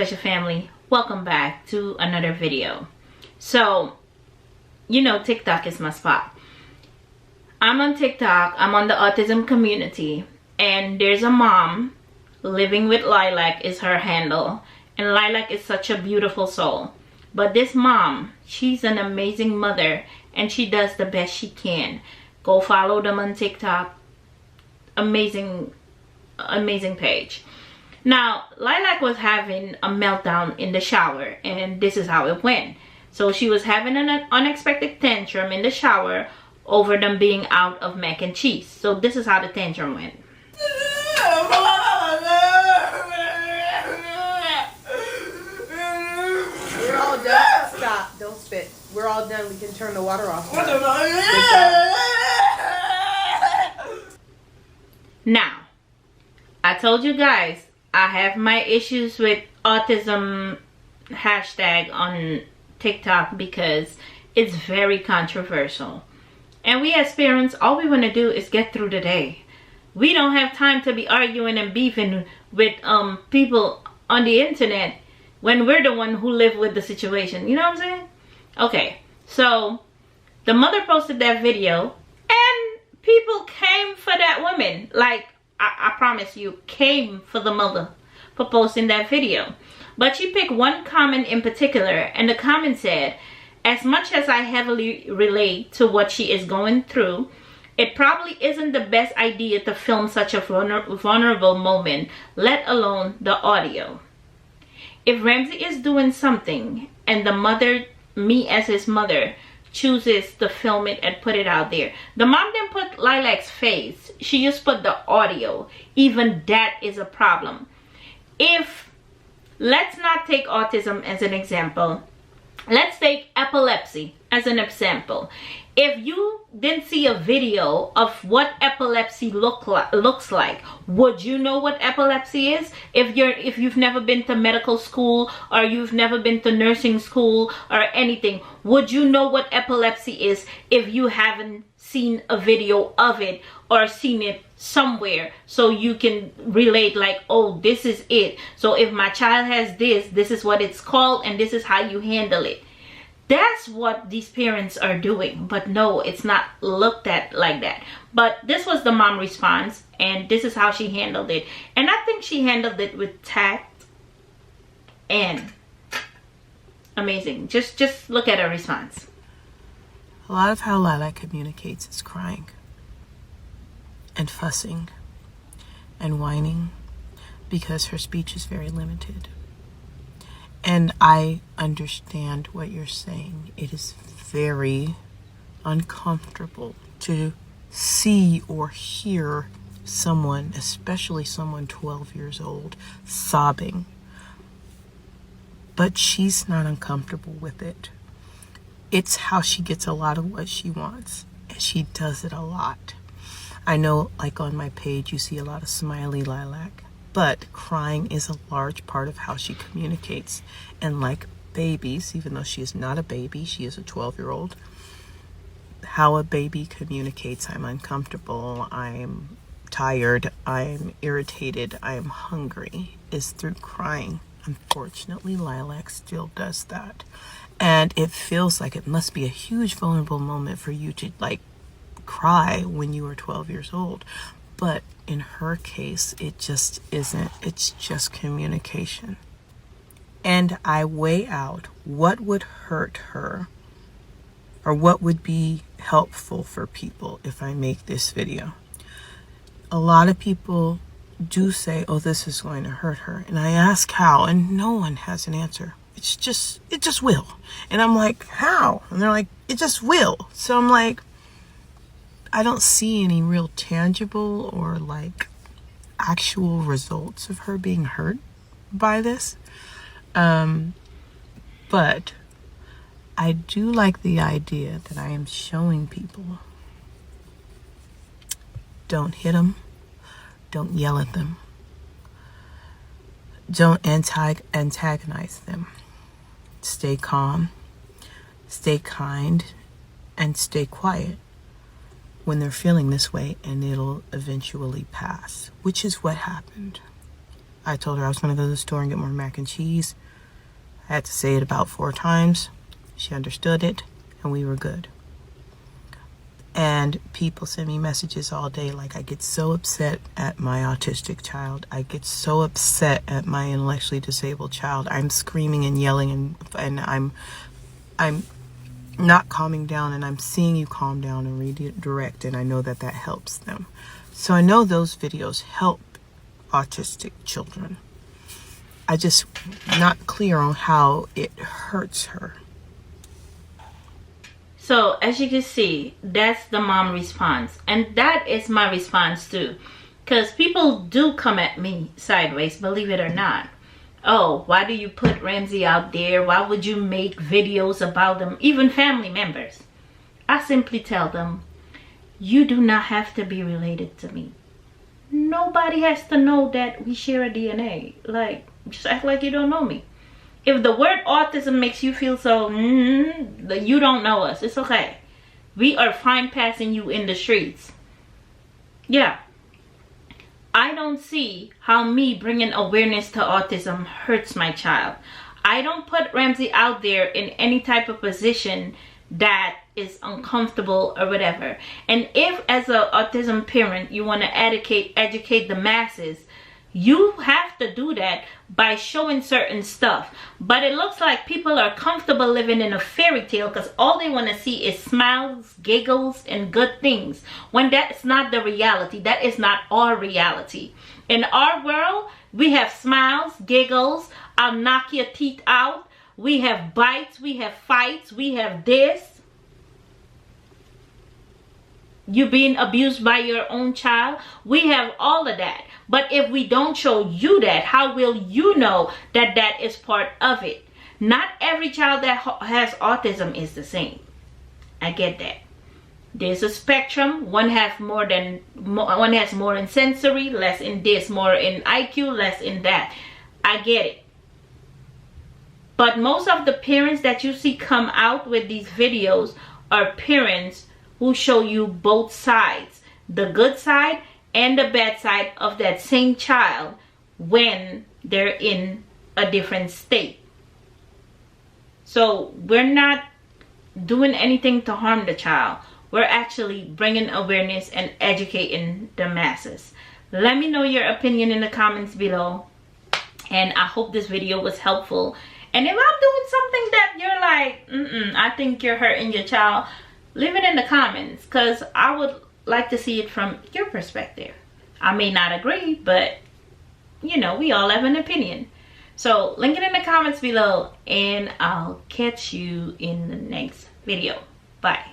special family, welcome back to another video. So, you know, TikTok is my spot. I'm on TikTok, I'm on the autism community, and there's a mom, living with Lilac is her handle, and Lilac is such a beautiful soul. But this mom, she's an amazing mother, and she does the best she can. Go follow them on TikTok. Amazing page. Now, Lilac was having a meltdown in the shower, and this is how it went. So she was having an unexpected tantrum in the shower over them being out of mac and cheese. So this is how the tantrum went. We're all done. Stop. Don't spit. We're all done. We can turn the water off. Now, I told you guys I have my issues with autism hashtag on TikTok because it's very controversial. And we as parents, all we want to do is get through the day. We don't have time to be arguing and beefing with people on the internet when we're the one who live with the situation. You know what I'm saying? Okay, so the mother posted that video and people came for that woman. Like, I promise you, came for the mother for posting that video. But she picked one comment in particular, and the comment said, as much as I heavily relate to what she is going through, it probably isn't the best idea to film such a vulnerable moment, let alone the audio. If Ramsey is doing something and the mother, me as his mother, chooses to film it and put it out there. The mom didn't put Lilac's face. She just put the audio. Even that is a problem. Let's not take autism as an example. Let's take epilepsy as an example. If you didn't see a video of what epilepsy looks like, would you know what epilepsy is? If you've never been to medical school or you've never been to nursing school or anything, would you know what epilepsy is if you haven't seen a video of it or seen it somewhere so you can relate, like, oh, this is it. So if my child has this is what it's called and this is how you handle it. That's what these parents are doing. But no, it's not looked at like that. But this was the mom response, and this is how she handled it. And I think she handled it with tact and amazing. Just look at her response. A lot of how Lilac communicates is crying and fussing and whining because her speech is very limited. And I understand what you're saying. It is very uncomfortable to see or hear someone, especially someone 12 years old, sobbing. But she's not uncomfortable with it. It's how she gets a lot of what she wants, and she does it a lot. I know, like on my page, you see a lot of smiley Lilac. But crying is a large part of how she communicates. And like babies, even though she is not a baby, she is a 12-year-old, how a baby communicates, I'm uncomfortable, I'm tired, I'm irritated, I'm hungry, is through crying. Unfortunately, Lilac still does that. And it feels like it must be a huge vulnerable moment for you to like cry when you are 12 years old. But in her case, it just isn't. It's just communication. And I weigh out what would hurt her or what would be helpful for people if I make this video. A lot of people do say, oh, this is going to hurt her. And I ask how, and no one has an answer. It just will. And I'm like, how? And they're like, it just will. So I'm like, I don't see any real tangible or like actual results of her being hurt by this. But I do like the idea that I am showing people, don't hit them, don't yell at them, don't antagonize them. Stay calm, stay kind, and stay quiet when they're feeling this way, and it'll eventually pass, which is what happened. I told her I was going to go to the store and get more mac and cheese. I had to say it about 4 times. She understood it, and we were good. And people send me messages all day like, I get so upset at my autistic child. I get so upset at my intellectually disabled child. I'm screaming and yelling, and I'm not calming down, and I'm seeing you calm down and redirect, and I know that that helps them. So I know those videos help autistic children. I just not clear on how it hurts her. So as you can see, that's the mom response, and that is my response too, because people do come at me sideways, believe it or not. Oh, why do you put Ramsey out there? Why would you make videos about them? Even family members. I simply tell them, you do not have to be related to me. Nobody has to know that we share a DNA. Like, just act like you don't know me. If the word autism makes you feel so, you don't know us, it's okay. We are fine passing you in the streets. Yeah. I don't see how me bringing awareness to autism hurts my child. I don't put Ramsey out there in any type of position that is uncomfortable or whatever. And if as an autism parent you want to educate the masses, you have to do that by showing certain stuff. But it looks like people are comfortable living in a fairy tale because all they want to see is smiles, giggles, and good things. When that's not the reality. That is not our reality. In our world, we have smiles, giggles, I'll knock your teeth out. We have bites, we have fights, we have this. You being abused by your own child. We have all of that. But if we don't show you that, how will you know that that is part of it? Not every child that has autism is the same. I get that. There's a spectrum. One has more in sensory, less in this, more in IQ, less in that. I get it. But most of the parents that you see come out with these videos are parents who show you both sides, the good side and the bad side of that same child when they're in a different state. So we're not doing anything to harm the child. We're actually bringing awareness and educating the masses. Let me know your opinion in the comments below. And I hope this video was helpful. And if I'm doing something that you're like, I think you're hurting your child, leave it in the comments, because I would like to see it from your perspective. I may not agree, but you know, we all have an opinion. So link it in the comments below, and I'll catch you in the next video. Bye.